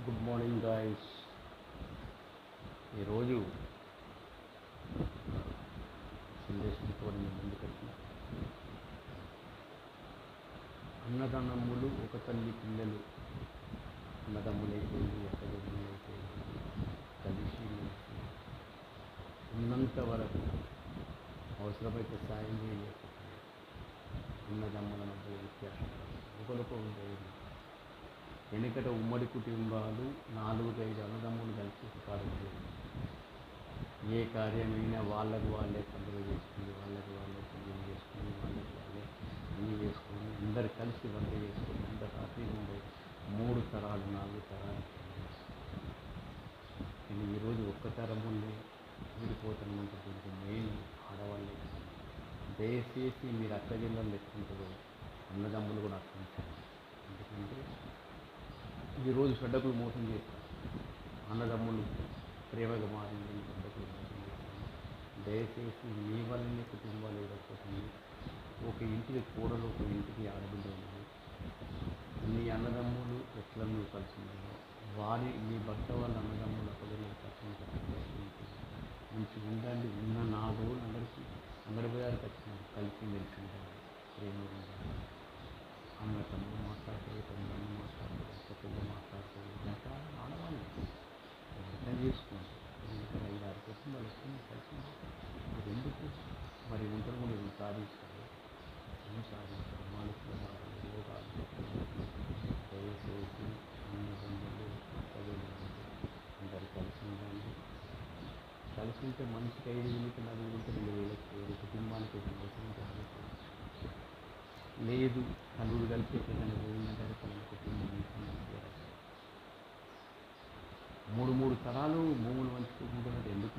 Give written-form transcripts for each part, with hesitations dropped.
Good morning guys. ఈరోజు సందేశంతో నేను ముందుకు వచ్చిన అన్నదమ్ములు ఒక తల్లి పిల్లలు, అన్నదమ్ములైపోయింది, అక్కదమ్ములైపోయింది, కలిసి ఉన్నంత వరకు అవసరమైతే సాయం చేయలేకపోతుంది. అన్నదమ్ముల మధ్య వ్యత్యాసం ఒకరికి ఉండేది. వెనుకట ఉమ్మడి కుటుంబాలు 4-5 అన్నదమ్ములు కలిసి పాడుతుంది. ఏ కార్యమైనా వాళ్ళకు వాళ్ళే పండుగ చేసుకుని, వాళ్ళకి వాళ్ళే పెళ్లి చేసుకుని, వాళ్ళకి వాళ్ళే అన్నీ చేసుకొని అందరు కలిసి వంట చేసుకొని అందరు హ్యాపీగా ఉండేది. 3 తరాలు 4 తరాలు. నేను ఈరోజు ఒక్క తరముల్ని విడిపోతానంటే దీనికి మెయిన్ ఆడవాళ్ళే. దయచేసి మీరు అక్క జిల్లాలు ఎత్తుంటారో అన్నదమ్ములు కూడా అర్థించాలి. ఎందుకంటే ఈరోజు చెడ్డకులు మోసం చేస్తారు, అన్నదమ్ములు ప్రేమగా మారింది, చెడ్డకులు మోసం చేస్తారు. దయచేసి మీ వల్లనే కుటుంబాలు ఏదైపోతుంది. ఒక ఇంటికి కూడలు, ఒక ఇంటికి ఆడబిడ్డ ఉన్నది. మీ అన్నదమ్ములు ఎట్లా నువ్వు కలిసి ఉన్నారో మీ భర్త వాళ్ళ అన్నదమ్ములు అక్కడ మంచిగా ఉండండి. ఉన్న 4 రోజులు అందరి పోయారు ఖచ్చితంగా కలిసి మెలిసి ఉండాలి, ప్రేమగా ఉండాలి. అన్న తమ్ముడు మాట్లాడుతుంది, తమ్ముడు మాట్లాడుతుంది, పిల్లలు మాట్లాడుతుంది, ఇంకా ఆడవాళ్ళు అర్థం చేసుకోండి. ఇంకా 5-6 కుటుంబాలు వస్తుంది కలిసి మీరు ఎందుకు మరి ఉంటారు కూడా ఇది సాధిస్తారు, ఏం సాధిస్తారు? మానసిక బాధలు, రోగాలు. దయచేసి అన్నదమ్ములు అందరు కలిసి ఉండండి. కలిసి ఉంటే మనిషికి 5,000 4,000 2,000 కుటుంబానికి లేదు. నలుగురు కలిసి ఎక్కడికైనా పోయిందంటే తన కుటుంబం 3 తరాలు భూములు పంచుకుంటున్నట్టు ఎందుకు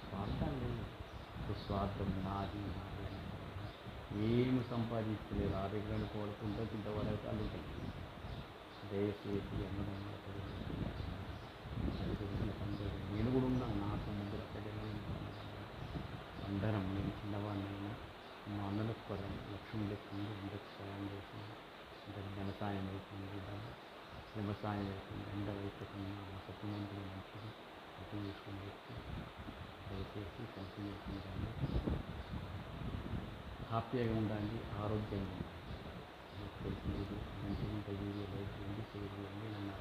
స్వార్థాలు లేదు. స్వార్థం నాది ఏమి సంపాదించలేదు. ఆ దగ్గర అనుకోవడుకుంటే ఇంతవరకు వాళ్ళు దయచేసి నేను కూడా ఉన్నాను. నాకు 3 అక్కడే అందరం. నేను చిన్నవాడినైనా మా అన్నలకు కూడా లక్ష్యం లేకుండా అందరికి సాయం చేసింది. అందరికి ధన సాయం అవుతుంది, శ్రమ సాయం అవుతుంది. అందరూ అయిపోతున్నా మా సత్యమంతులు మంచిది అర్థం చేసుకుని వ్యక్తి. దయచేసి కంటిన్యూ ఉండండి, హ్యాపీగా ఉండండి, ఆరోగ్యంగా ఉండండి. నాకు తెలిసింది మంచిగా ఉంటుంది. లైఫ్ ఉంది, చేయదు అని నన్ను